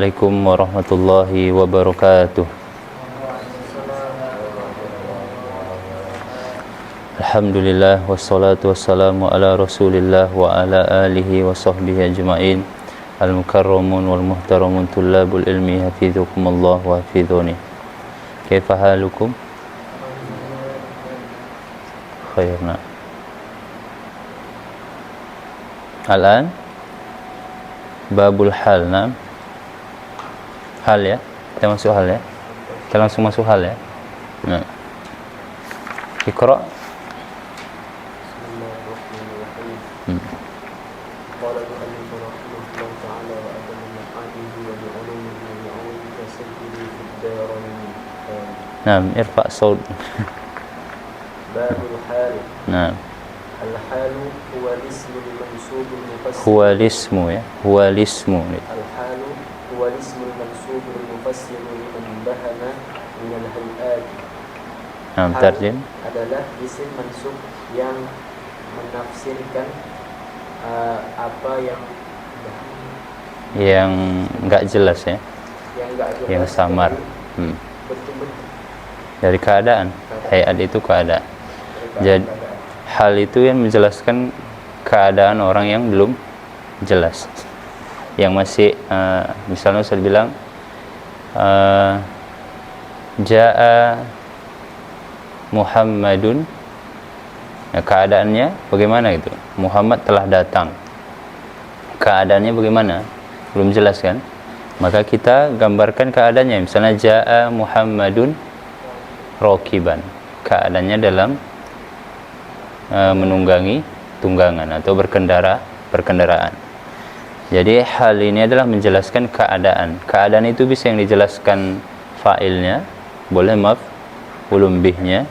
Assalamualaikum warahmatullahi wabarakatuh. Alhamdulillah wassalatu wassalamu ala Rasulillah wa ala alihi wa sahbihi ajma'in. Al-mukarramun wal muhtaramun tullabul ilmi hafizukumullah wa hafizuni. Kaifa halukum? Khairna. Al-an babul hal, nah. Hal ya, kita masuk hal ya. Kita langsung masuk hal ya. Nah. Iqra. Naam, irfa saud. Babul hal. Naam. Al-halu huwa al-ismu al-mansub al-mufassir. Huwa al-ismu ya. Huwa al-ismu. Al-halu huwa al-ismu al-mansub al-mufassir liman bahana min al-hayat. Naam, tarjim. Adalah isim mansub yang menafsirkan apa yang enggak jelas ya. Yang enggak jelas. Yang samar. Bentuk-bentuk. Dari keadaan. Hayat itu keadaan. Jadi hal itu yang menjelaskan keadaan orang yang belum jelas, yang masih misalnya saya bilang Ja'a Muhammadun, nah, keadaannya bagaimana gitu? Muhammad telah datang, keadaannya bagaimana? Belum jelas kan? Maka kita gambarkan keadaannya, misalnya Ja'a Muhammadun Rakiban, keadaannya dalam menunggangi tunggangan atau berkendaraan. Jadi hal ini adalah menjelaskan keadaan. Keadaan itu bisa yang dijelaskan fa'ilnya, boleh maf'ulun bihnya.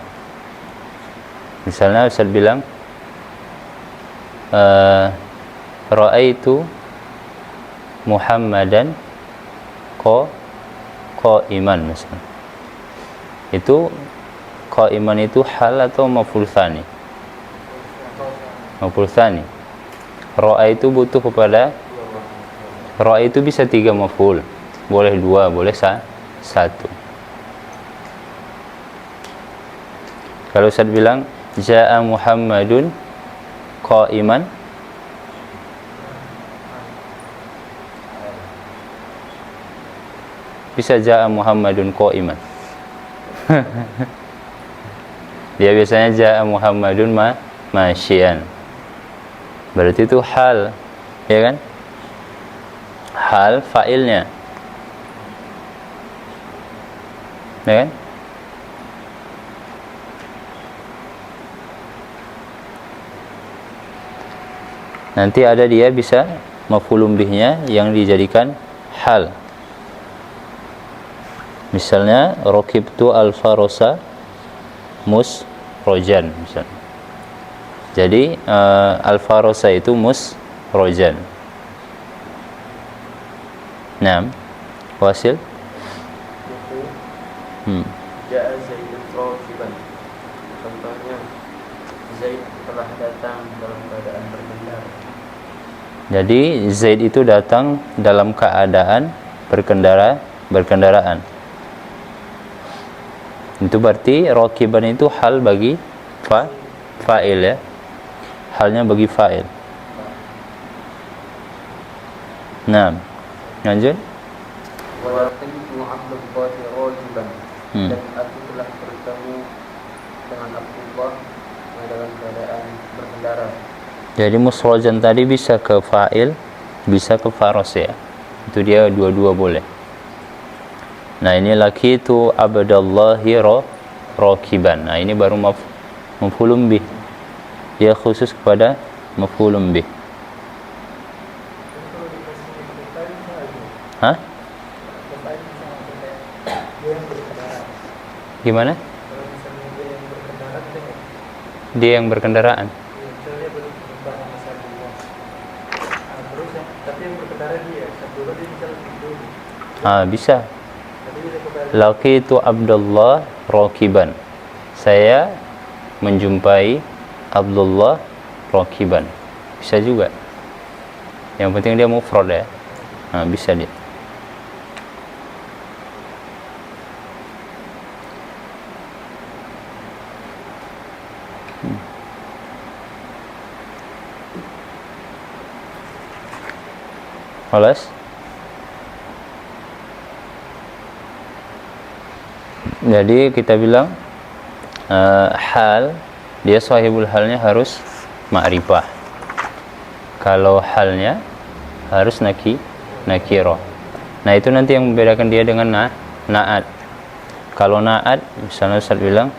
Misalnya Ustaz bilang ra'aitu Muhammadan qa'iman misalnya. Itu qa'iman itu hal atau maf'ul tsani? Maf'ul tsani. Ra'a itu butuh kepada ra'a itu bisa 3 maf'ul. Boleh 2, boleh 1. Kalau Ustaz bilang Ja'a Muhammadun qa'iman, bisa Ja'a Muhammadun qa'iman. Dia biasanya Ja'a Muhammadun masyian. Berarti itu hal, ya kan? Hal fa'ilnya, ya kan? Nanti ada dia bisa maf'ulun bihnya yang dijadikan hal. Misalnya rakibtu al-farasa musrojan misalnya. Jadi al-farasa itu musrojan. Naam, wasil. Ja'a Zaidun rakiban. Contohnya Zaid telah datang dalam keadaan berkendara. Jadi Zaid itu datang dalam keadaan berkendaraan. Itu berarti rakiban itu hal bagi fa'il ya. Halnya bagi fa'il. Nah, lanjut. Walaqitu Abdullah rakiban. Dan aku telah bertemu dengan Abdullah dalam keadaan berkendara. Jadi musrojan tadi bisa ke fa'il, bisa ke faros ya. Itu dia dua-dua boleh. Nah, ini laqitu Abdallahi rakiban. Nah, ini baru maf'ulun bih. Dia khusus kepada maf'ulun bih. Hah? Gimana? Dia yang berkendaraan. Bisa. Laqitu Abdullah rakiban. Saya menjumpai Abdullah rakiban. Bisa juga. Yang penting dia mufrad ya. Bisa dia. Alas? Jadi kita bilang hal, dia sahibul halnya harus ma'rifah. Kalau halnya harus nakirah. Nah itu nanti yang membedakan dia dengan na'at. Kalau na'at, misalnya Ustaz bilang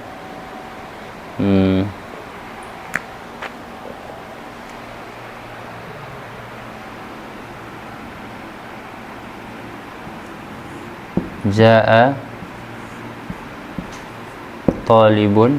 Ja'a talibun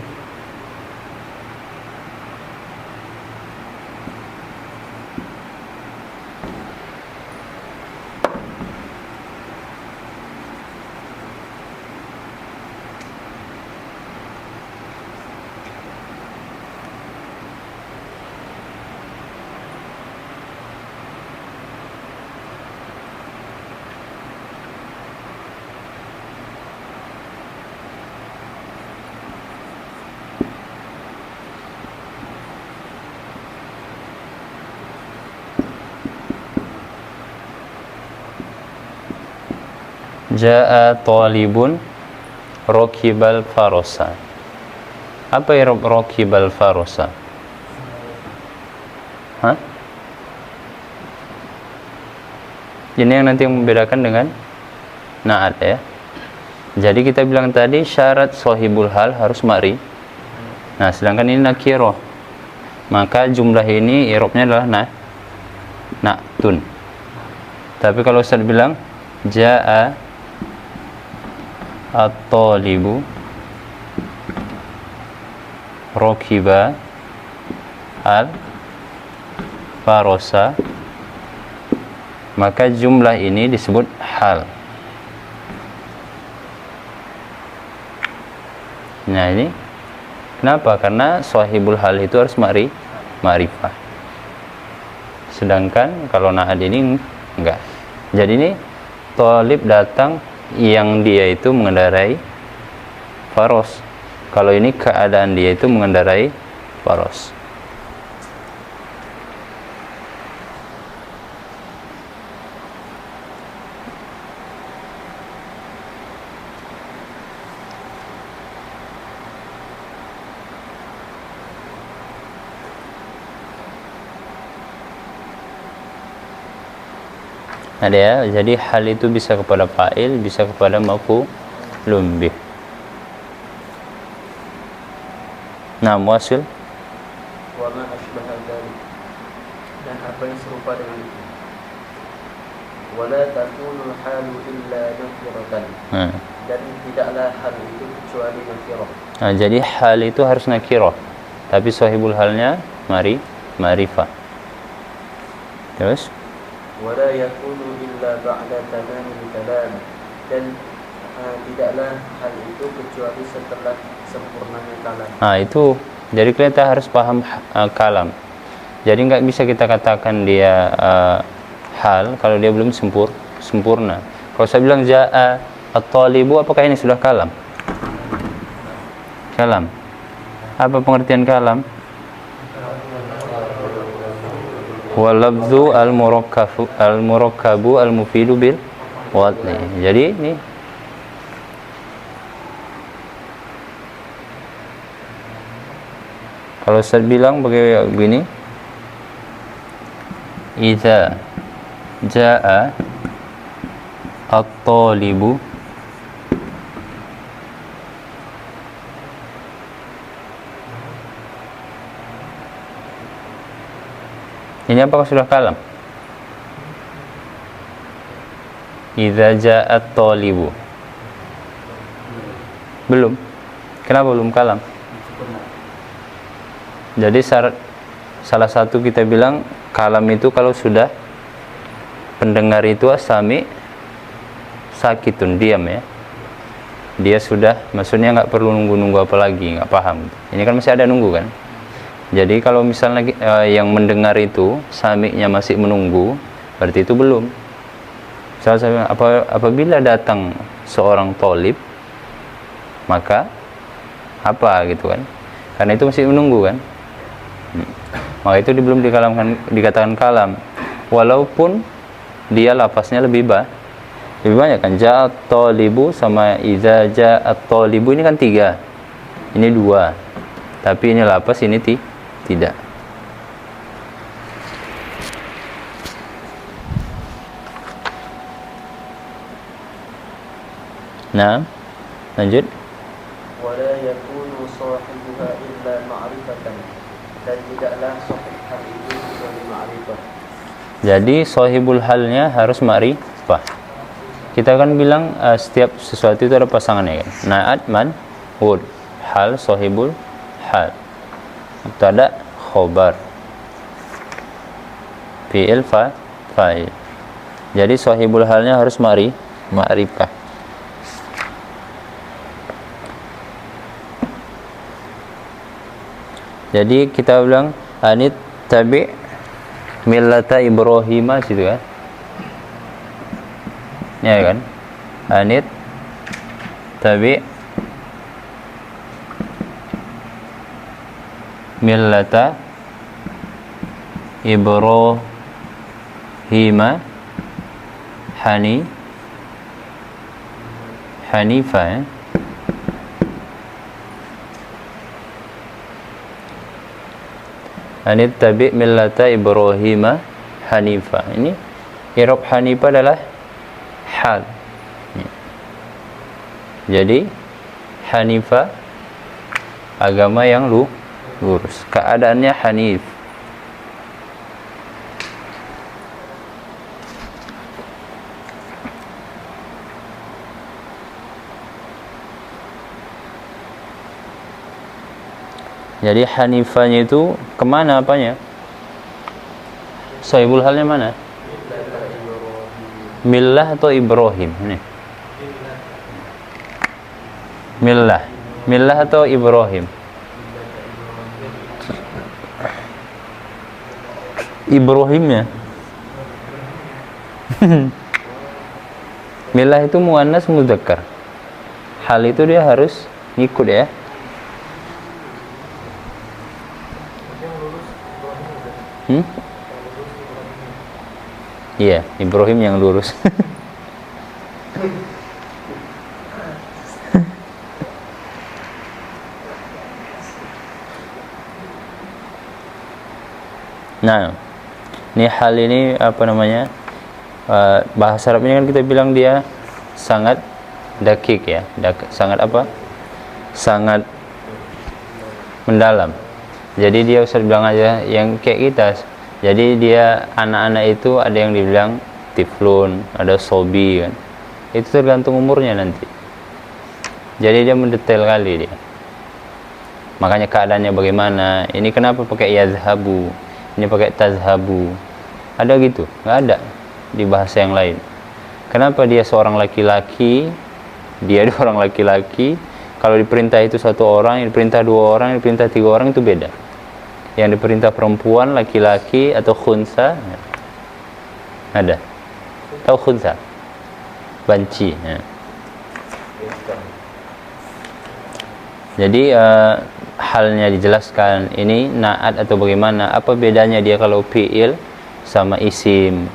Ja'a talibun rokibal farosa. Apa ya rokibal farosa? Hah? Ini yang nanti yang membedakan dengan na'at ya. Jadi kita bilang tadi syarat sahibul hal harus ma'ri. Nah sedangkan ini nakirah, maka jumlah ini i'rabnya adalah na'tun. Tapi kalau Ustaz bilang ja'a at-talibu rokiba al-farosa, maka jumlah ini disebut hal. Nah ini kenapa? Karena sahibul hal itu harus ma'rifah. Sedangkan kalau na'ad ini enggak. Jadi ini talib datang yang dia itu mengendarai faros. Kalau ini keadaan dia itu mengendarai faros. Ada ya, jadi hal itu bisa kepada fa'il, bisa kepada maf'ulun bih. Nah, wasil. Wa ma asbaha dzalik, dan apa yang serupa dengan itu. Wala takunu halu illa nakiratan, dan tidaklah hal itu kecuali nakirah. Nah, jadi hal itu harus nakirah, tapi sahibul halnya ma'rifah. Terus Wala yakunu illa ba'da tamamil kalam, dan tidaklah hal itu kecuali setelah sempurnanya kalam. nah itu, jadi kita harus paham kalam. Jadi nggak bisa kita katakan dia hal kalau dia belum sempurna. Kalau saya bilang ja'a at-talibu, apakah ini sudah kalam? Kalam. Apa pengertian kalam? Walabzu al-murakkabu al-mufidu bil wadni. Jadi ini kalau saya bilang begini, idza jaa at-talibu ini apakah sudah kalam? Idza ja'at talibu. Belum. Kenapa belum kalam? Jadi salah satu kita bilang kalam itu kalau sudah pendengar itu asami sakitun, diam ya. Dia sudah, maksudnya nggak perlu nunggu apa lagi, nggak paham. Ini kan masih ada nunggu kan? Jadi kalau misalnya yang mendengar itu sami'nya masih menunggu, berarti itu belum. Misalnya apabila datang seorang thalib, maka apa gitu kan? karena itu masih menunggu kan. Maka itu belum dikatakan kalam, walaupun dia lafaznya lebih banyak kan. Ja'at talibu sama iza ja'at talibu ini kan 3, ini 2, tapi ini lafaz, ini tidak. Nah, lanjut. Wala yakunu sahibuha illa ma'rifatan, dan tidaklah sahib hal itu kecuali ma'rifah. Jadi sahibul halnya harus ma'rifah. Kita kan bilang setiap sesuatu itu ada pasangannya kan. Na'at, man, hud, hal, sahibul hal, mubtada, khobar, fi'il, fa'il. Jadi sahibul halnya harus ma'rifah. Jadi kita bilang anit tabi millata Ibrahim situ kan. Ya kan? Anit tabi millata Ibrahim Hanifah ya? Anit tabi millata Ibrahim Hanifah. Ini i'rab Hanifah adalah hal. Jadi Hanifah agama yang lurus, keadaannya hanif. Jadi hanifahnya itu kemana apanya? Sahibul halnya mana? Millah atau Ibrahim? Ini. Millah atau Ibrahim? Ibrahimnya. Millah itu muannas mudzakkar. Hal itu dia harus ngikut ya. Iya, Ibrahim yang lurus. Nah, ini hal ini apa namanya? Bahasa Arab ini kan kita bilang dia sangat dakik ya, sangat apa? Sangat mendalam. Jadi dia usah bilang aja yang kayak kita. Jadi dia anak-anak itu ada yang dibilang tiflun, ada sobi kan. Itu tergantung umurnya nanti. Jadi dia mendetail kali dia. Makanya keadaannya bagaimana. Ini kenapa pakai yazhabu, ini pakai tazhabu. Ada gitu? Nggak ada di bahasa yang lain. Kenapa dia seorang laki-laki, dia orang laki-laki. Kalau diperintah itu 1 orang, yang diperintah 2 orang, yang diperintah 3 orang itu beda. Yang diperintah perempuan, laki-laki atau khunsa, ada. Tahu khunsa? Banci. Ya. Jadi halnya dijelaskan. Ini naat atau bagaimana? Apa bedanya dia kalau fi'il sama isim?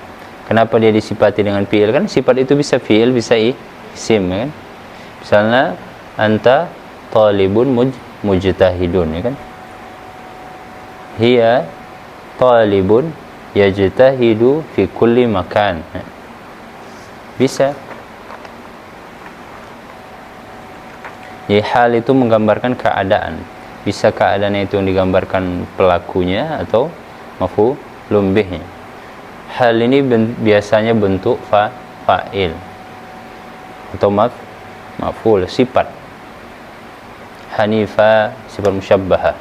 Kenapa dia disifati dengan fi'il? Kan sifat itu bisa fi'il, bisa isim kan? Misalnya anta talibun mujtahidun ya kan? Hiya talibun yajtahidu fi kulli makan. Bisa. Jadi hal itu menggambarkan keadaan. Bisa keadaannya itu yang digambarkan pelakunya atau maf'ulun bihnya. Hal ini biasanya bentuk fa'il atau maf'ul, sifat. Hanifah sifat musyabbahah.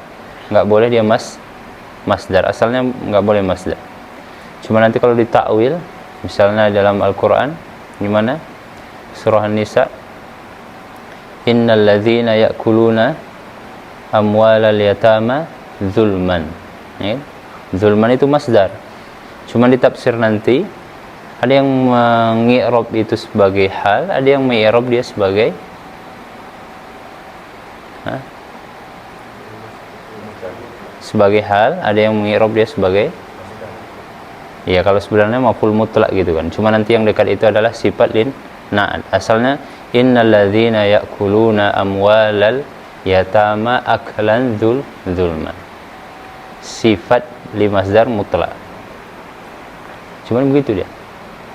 Enggak boleh dia masdar. Asalnya enggak boleh masdar. Cuma nanti kalau ditakwil, misalnya dalam Al-Qur'an gimana? Surah An-Nisa, innal ladzina ya'kuluna amwalal yatama zulman. Ya? Zulman itu masdar. Cuma di tafsir nanti ada yang mengi'rab itu sebagai hal, ada yang mengi'rab dia sebagai sebagai hal, ada yang mengi'rab dia sebagai, ya kalau sebenarnya maf'ul mutlak gitu kan, cuma nanti yang dekat itu adalah sifat lin na'at. Asalnya innal ladzina ya'kuluna amwalal yatama aklan zulma, sifat li masdar mutlak, cuman begitu dia.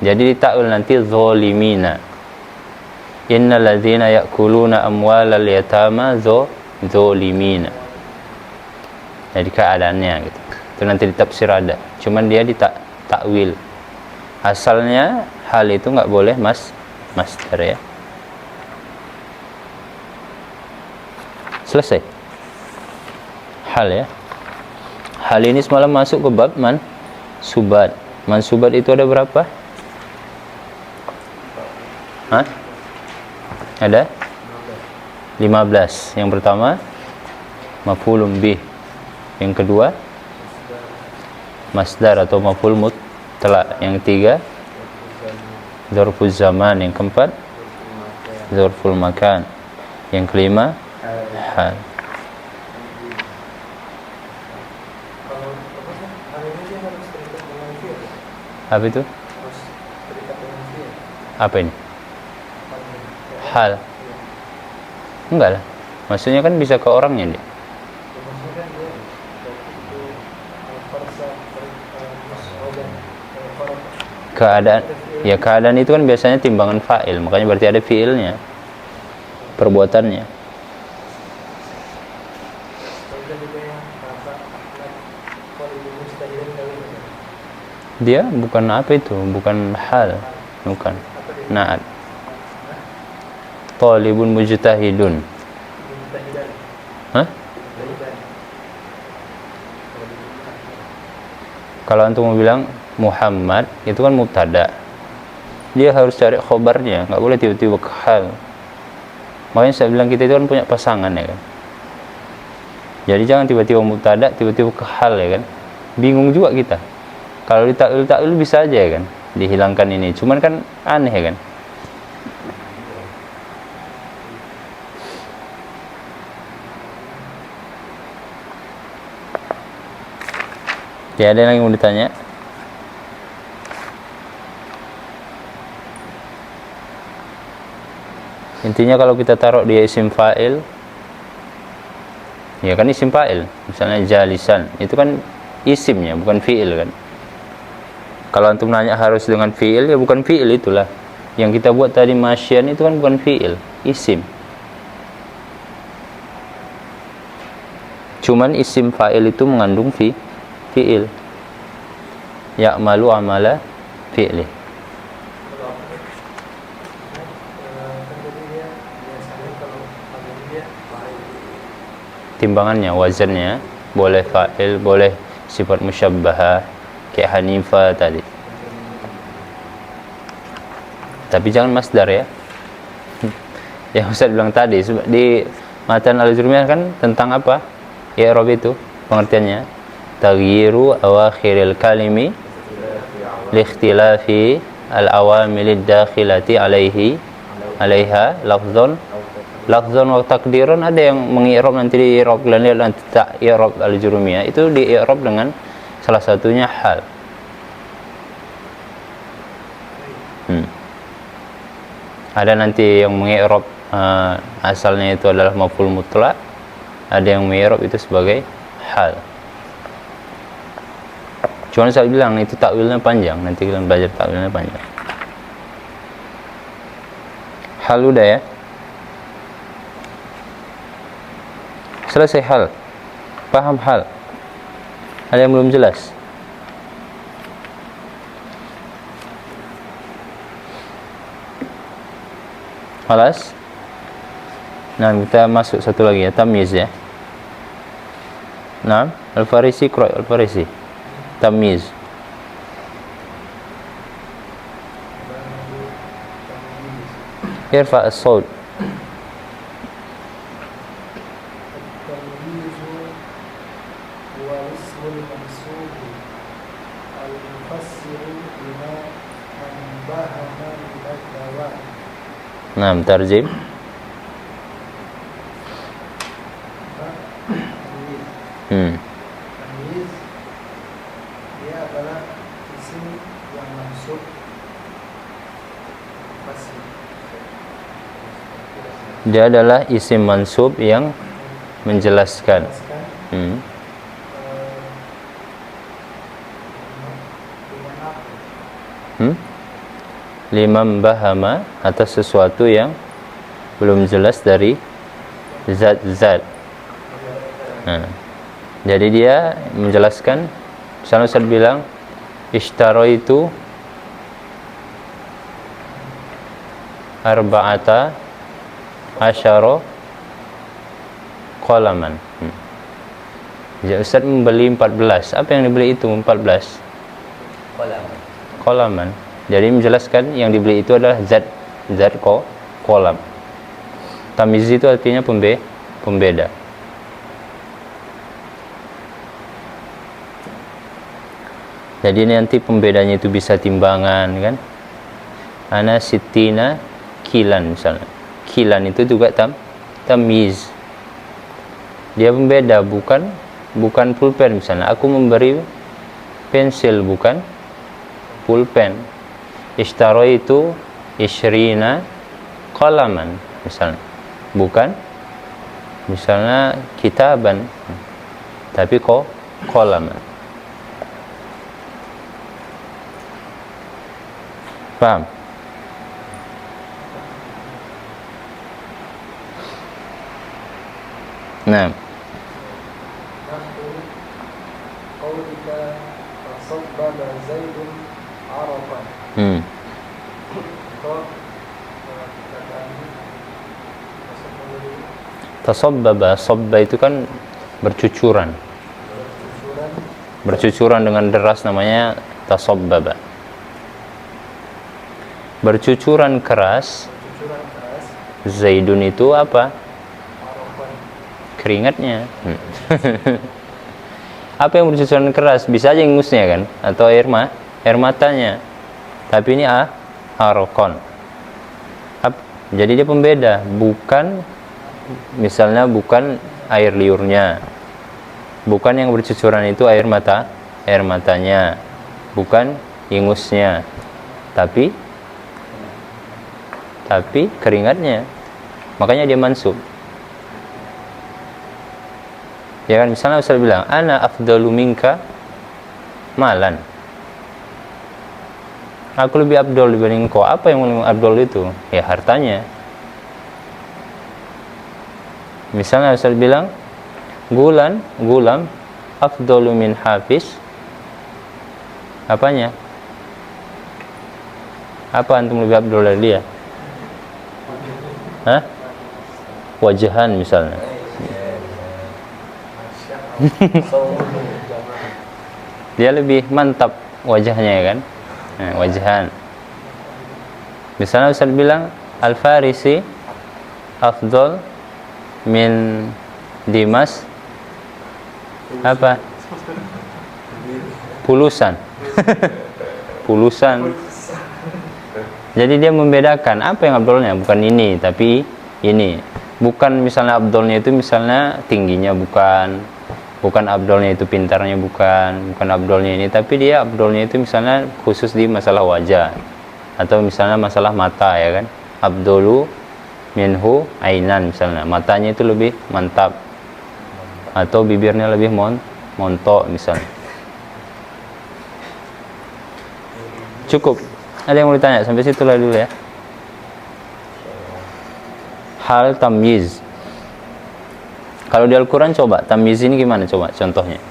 Jadi ditakwil nanti zalimina, innal ladzina ya'kuluna amwalal yatama zalimina, jadi keadaannya gitu. Itu nanti ditafsir ada, cuman dia takwil. Asalnya hal itu nggak boleh masdar ya. Selesai hal ya. Hal ini semalam masuk ke bab mansubat. Mansubat itu ada berapa? Hah? Ada 15. Yang pertama maf'ulun bih, yang kedua masdar atau maf'ul mutlak, yang ketiga dzarfuz zaman, yang keempat dzarful makan, yang kelima hal. Apa itu? Apa ini? Hal. Enggak lah. Maksudnya kan bisa ke orangnya dia. Keadaan, ya keadaan itu kan biasanya timbangan fa'il, makanya berarti ada fi'ilnya, perbuatannya. Dia bukan apa itu, bukan hal, bukan na'at. Talibun mujtahidun. Hah? Kalau antum mau bilang Muhammad, itu kan mubtada, dia harus cari khobarnya, nggak boleh tiba-tiba ke hal. Makanya saya bilang kita itu kan punya pasangan ya kan. Jadi jangan tiba-tiba mubtada, tiba-tiba ke hal ya kan. Bingung juga kita. Kalau ditakwil bisa aja ya kan, dihilangkan ini. Cuman kan aneh ya kan. Ya, ada yang mau ditanya? Intinya kalau kita taruh dia isim fa'il, ya kan isim fa'il, misalnya jalisan, itu kan isimnya, bukan fi'il kan. Kalau antum nanya harus dengan fi'il, ya bukan fi'il itulah. Yang kita buat tadi masyian itu kan bukan fi'il, isim. Cuman isim fa'il itu mengandung fi'il. Ya'malu amala fi'li. Timbangannya, wazannya, boleh fa'il, boleh sifat musyabbahah, kayak Hanifah tadi. Tapi jangan masdar ya. Yang Ustaz bilang tadi, di Matan Al-Jurmiyah kan tentang apa? I'rab itu, pengertiannya. Taghyiru awakhiril kalimi liikhtilafi al-awamilid dakhilati alaiha lafzon wa takdirun. Ada yang mengi'rab nanti di i'rab, nanti tak i'rab Al-Jurmiyah itu di i'rab dengan salah satunya hal. Ada nanti yang mengi'rab asalnya itu adalah maf'ul mutlak, ada yang mengi'rab itu sebagai hal. Cuma saya bilang itu takwilnya panjang, nanti kalian belajar takwilnya panjang. Hal udah ya. Selesai hal. Paham hal? Ada yang belum jelas? Malas? Nah, kita masuk satu lagi ya, tamyiz ya. Nah, Al-Farisi, Qura' Al-Farisi. Tamyiz. Irfa' as-saut. Nah, tarjim. Tamyiz dia adalah isim yang mansub fasih. Dia adalah isim mansub yang menjelaskan. Dengan apa? Liman bahama, atas sesuatu yang belum jelas dari zat-zat. Jadi dia menjelaskan, misalnya Ustaz bilang ishtaraitu arba'ata asyara qalaman. Jadi Ustaz membeli 14. Apa yang dibeli itu 14? Qalaman. Jadi menjelaskan yang dibeli itu adalah zat qalam. Tamyiz itu artinya pembeda. Jadi nanti pembedanya itu bisa timbangan kan. Ana sittina kilan misalnya. Kilan itu juga tamyiz. Dia pembeda, bukan pulpen misalnya. Aku memberi pensil bukan pulpen. Ishtaraitu ishrina qalaman misalnya. Bukan misalnya kitaban, tapi qalaman. Paham? Nah, Qaulika tasabbaba Zaidun arafan. tasabbaba, sabba itu kan bercucuran dengan deras, namanya tasabbaba. Bercucuran keras. Zaidun itu apa? Keringatnya. Apa yang bercucuran keras? Bisa aja ingusnya kan, atau air matanya. Tapi ini arokon. Jadi dia pembeda, bukan misalnya bukan air liurnya, bukan yang bercucuran itu air matanya, bukan ingusnya, tapi keringatnya. Makanya dia mansub. Ya kan, misalnya Ustaz bilang ana afdalu minka malan. Aku lebih abdol dibanding kau. Apa yang lebih abdol itu? Ya hartanya. Misalnya Ustaz bilang gulam afdalu min hafiz. Apanya? Apa antum lebih abdol dari dia? Hah? Wajahan misalnya. Dia lebih mantap wajahnya ya kan? Nah, wajahan. Misalnya Ustaz bilang Al-Farisi afdal min Dimas apa? Pulusan. Jadi dia membedakan apa yang abdolnya, bukan ini tapi ini. Bukan misalnya abdolnya itu misalnya tingginya, bukan abdolnya itu pintarnya, bukan abdolnya ini, tapi dia abdolnya itu misalnya khusus di masalah wajah, atau misalnya masalah mata ya kan. Abdolu minhu ainan misalnya, matanya itu lebih mantap, atau bibirnya lebih montok misalnya. Cukup. Ada yang mau ditanya? Sampai situ lah dulu ya. Hal tamyiz. Kalau di Al-Quran coba tamyiz ini gimana coba contohnya?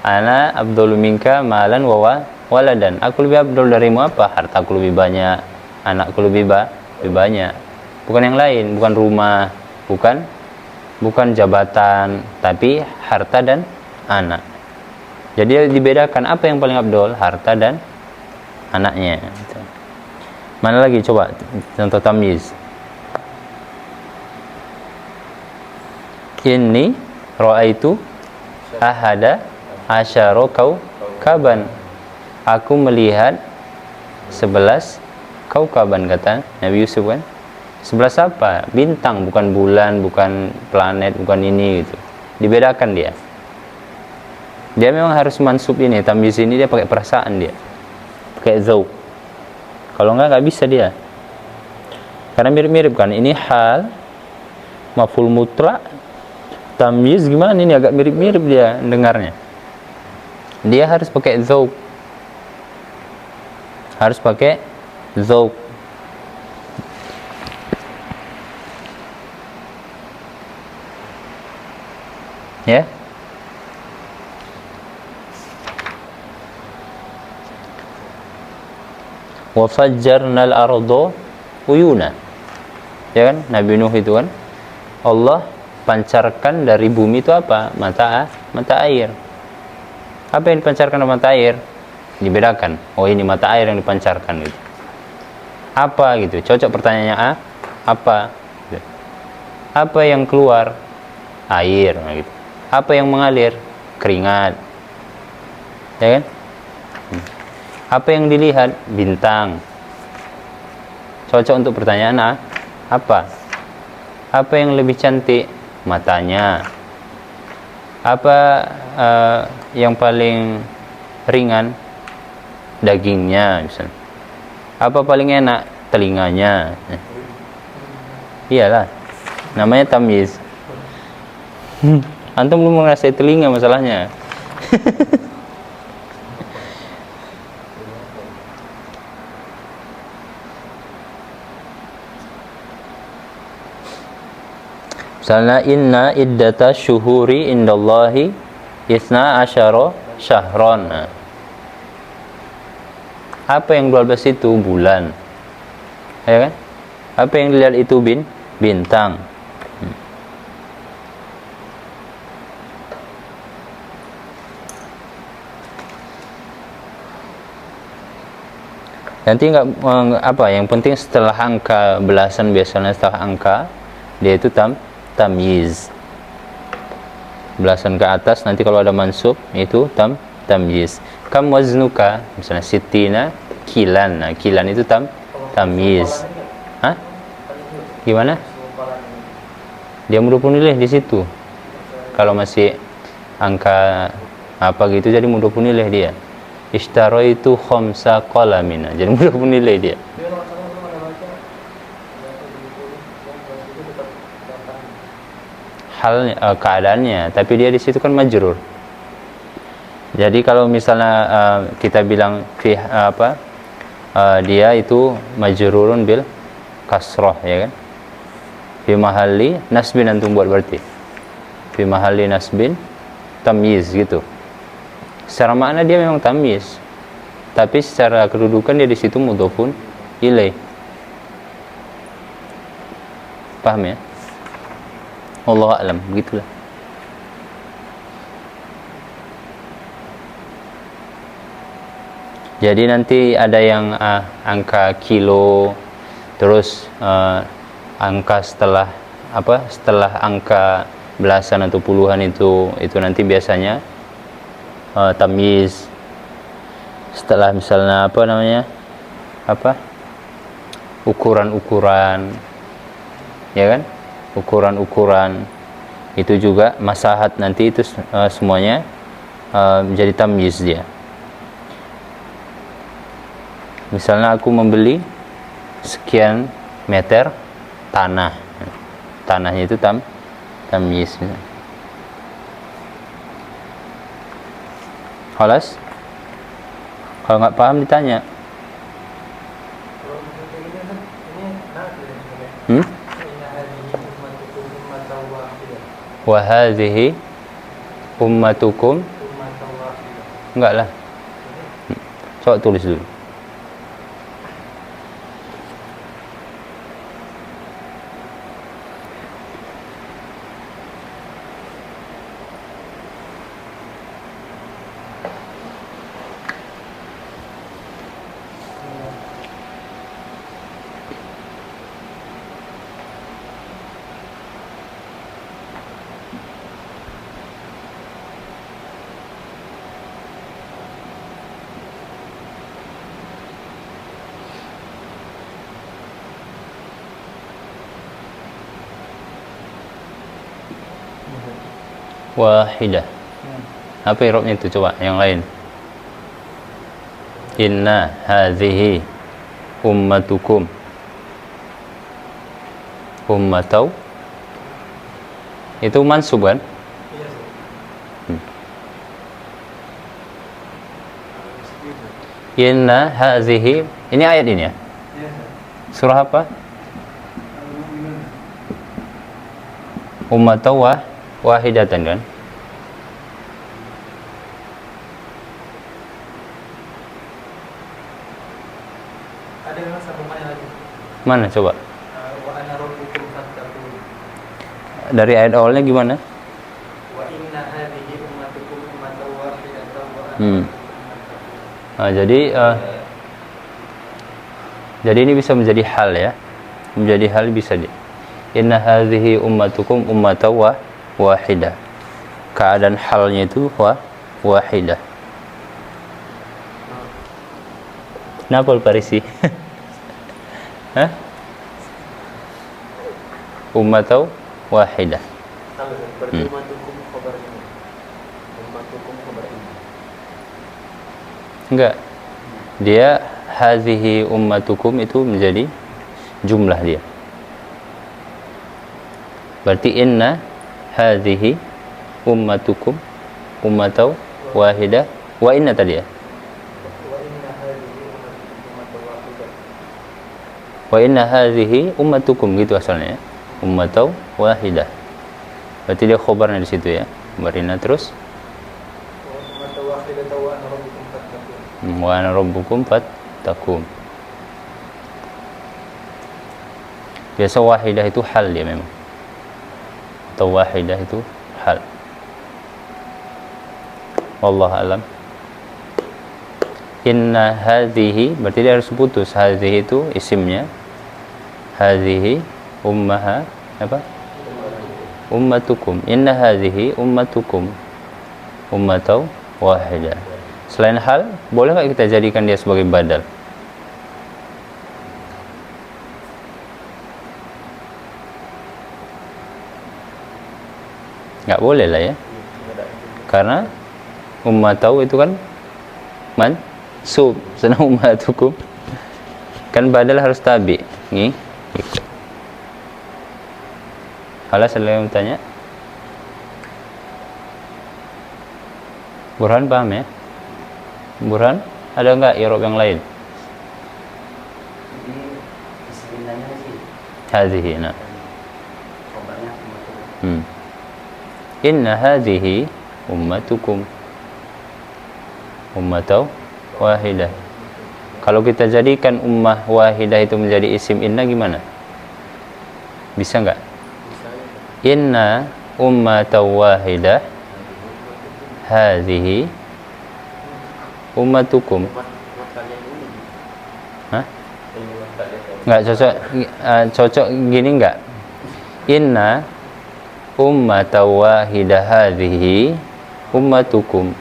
Ana abdul minka malan wa waladan. Aku lebih abdul darimu apa? Hartaku lebih banyak, anakku lebih banyak. Bukan yang lain, bukan rumah, bukan jabatan, tapi harta dan anak. Jadi dibedakan apa yang paling abdul, harta dan anaknya. Mana lagi coba contoh tamyiz? Inni ra'aitu ahada asyara kaukaban. Aku melihat 11 kaukaban, kata Nabi Yusuf kan. 11 apa? Bintang, bukan bulan, bukan planet, bukan ini gitu. Dibedakan dia. Dia memang harus mansub ini, tamyiz ini dia pakai perasaan dia. Pakai zauq. Kalau enggak bisa dia. Karena mirip-mirip kan, ini hal, maf'ul mutlak, tamyiz gimana ini agak mirip-mirip dia dengarnya. Dia harus pakai zauq. Harus pakai zauq. Ya. Wa fajjarnal arda uyuna. Ya kan? Nabi Nuh itu kan Allah pancarkan dari bumi itu apa? Mata air. Apa yang dipancarkan dari mata air? Dibedakan. Oh, ini mata air yang dipancarkan gitu. Apa gitu? Cocok pertanyaannya apa? Gitu. Apa yang keluar? Air gitu. Apa yang mengalir? Keringat. Ya kan? Apa yang dilihat? Bintang. Cocok untuk pertanyaan apa? Apa yang lebih cantik? Matanya. Apa yang paling ringan? Dagingnya misalnya. Apa paling enak? Telinganya. Iyalah. Namanya tamyiz. Antum belum menguasai telinga masalahnya. Misalnya inna iddata syuhuri indallahi isna asyara syahron. Apa yang 12 itu? Bulan. Ya kan? Apa yang dilihat itu? Bintang. Nanti enggak apa, yang penting setelah angka belasan, biasanya setelah angka dia itu tamyiz. Belasan ke atas nanti kalau ada mansub itu tamyiz. Kam waznuka, misalnya sittina kilan. Nah, kilan itu tamyiz. Hah? Gimana? Dia mudhof ilaih di situ. Kalau masih angka apa gitu jadi mudhof ilaih dia. Ishtaraitu khamsa qalamin. Jadi mudhof ilaih dia. Hal keadaannya, tapi dia di situ kan majrur. Jadi kalau misalnya kita bilang fi dia itu majrurun bil kasrah, ya kan? Fi mahalli nasbin, antum buat berarti. Fi mahalli nasbin tamyiz gitu. Secara makna dia memang tamyiz. Tapi secara kedudukan dia di situ mudhofun ilaih. Paham ya? Allah alam, begitulah. Jadi nanti ada yang angka kilo, terus angka setelah setelah angka belasan atau puluhan itu nanti biasanya tamyiz. Setelah misalnya ukuran-ukuran, ya kan? Ukuran-ukuran itu juga masahat, nanti itu semuanya menjadi tamyiz dia. Misalnya aku membeli sekian meter tanahnya itu tamyiz. Khalas? Kalau nggak paham ditanya. Wa hadhihi ummatukum, enggak lah. Coba tulis dulu. wahidah. Apa i'rabnya itu coba yang lain? Inna hadhihi ummatukum ummatau, itu mansub kan? Inna hadhihi, ini ayat ini ya? Surah apa? Ummatau wahidatan kan? Ada yang satu lagi. Mana coba? Wa ana rabbukum fattaqun. Dari ayat awalnya gimana? Wa inna hadhihi ummatukum ummatan wahidatan wa ana Hmm. rabbukum fattaqun. Nah, jadi ini bisa menjadi hal ya. Menjadi hal bisa di. Inna hadhihi ummatukum ummatan wahidah. Keadaan halnya itu wahidah. Kenapa Al-Farisi? Hah? Ummatan wahidah. Tahu, berarti ummatukum khabar ini. Ummatukum khabar ini. Enggak. Dia hadhihi ummatukum itu menjadi jumlah dia. Berarti inna hadhihi ummatukum ummatau wahidah wa inna tadi ya. Wa inna hadhihi ummatukum wahidah. Wa inna hadhihi ummatukum gitu asalnya ya. Ummatau wahidah. Berarti dia khobarnya di situ ya. Khabarina terus Ummatan wahidatan wa ana rabbukum fattaqun. wa ana rabbukum fattaqun. Biasa wahidah itu hal dia memang. Atau wahidah itu hal. Wallahu alam. Inna hadhihi, berarti dia harus putus. Hadhihi itu isimnya. Hadhihi ummaha apa? Ummatukum. Inna hadhihi ummatukum ummatau wahidah. Selain hal, boleh nggak kita jadikan dia sebagai badal? Nggak boleh lah ya. Karena ummatau itu kan mansub, sedang ummatukum kan badal harus tabi. Nih. Halas ada yang bertanya? Burhan paham ya? Burhan, ada enggak i'rab yang lain? Jadi bismillahnya sih Hadhihi, nah. khabarnya ummatukum. Inna hadhihi ummatukum ummatau wahidah. Kalau kita jadikan ummah wahidah itu menjadi isim inna gimana? Bisa enggak? Inna ummatau wahidah hadhihi ummatukum. Umat kalian ini. Hah? Umat kalian. Enggak cocok, cocok gini enggak? Inna ummatau wahidah hadhihi ummatukum,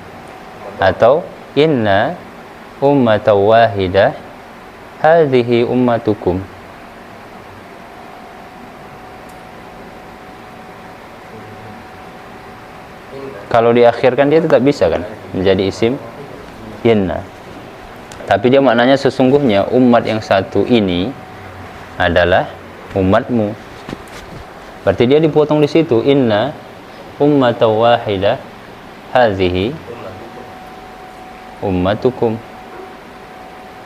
atau inna ummatau wahidah hadhihi ummatukum. Kalau diakhirkan dia tetap bisa kan menjadi isim inna. Tapi dia maknanya sesungguhnya umat yang satu ini adalah umatmu. Berarti dia dipotong di situ, inna ummatan wahidah hadhihi ummatukum.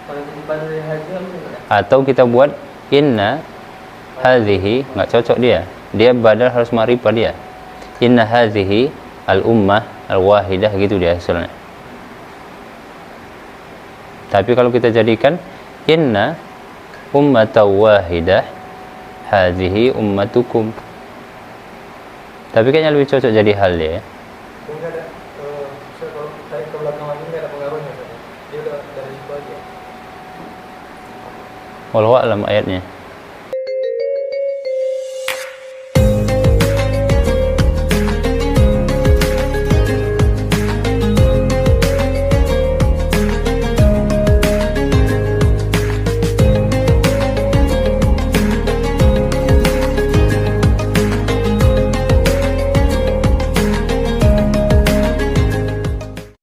Kalau daripada dari haji apa? Atau kita buat inna hadhihi, nggak cocok dia. Dia badal harus ma'rifah dia. Inna hadhihi al-ummah al-wahidah gitu dia asalnya. Tapi kalau kita jadikan inna ummatan wahidah hadhihi ummatukum. Tapi kayaknya lebih cocok jadi hal dia ya. Enggak ada. Saya kalau tarik ke belakang lagi enggak ada pengaruhnya. Dia udah dari situ aja. Wallahu a'lam ayatnya.